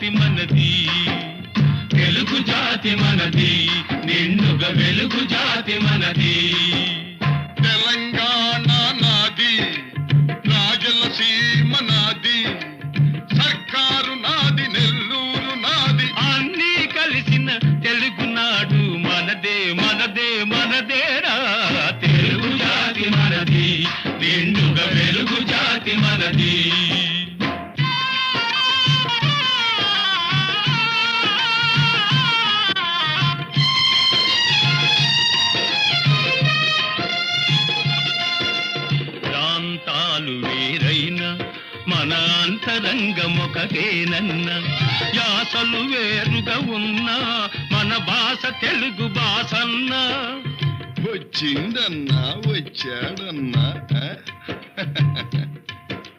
జాతి మనది, తెలుగు జాతి మనది, నిండుగా వెలుగు జాతి మనది. తెలంగాణ నాది, రాయలసీమ నాది, సర్కారు నాది, నెల్లూరు నాది, అన్నీ కలిసిన తెలుగునాడు మనదే మనదే మనదేరా. తెలుగు జాతి మనది, నిండుగా వెలుగు జాతి మనది. ప్రాంతాలు వేరైన మన అంతరంగమొకటేనన్న, యాసలు వేరుగా ఉన్నా మన భాష తెలుగు భాషన్నా. వచ్చిందన్నా వచ్చాడన్నా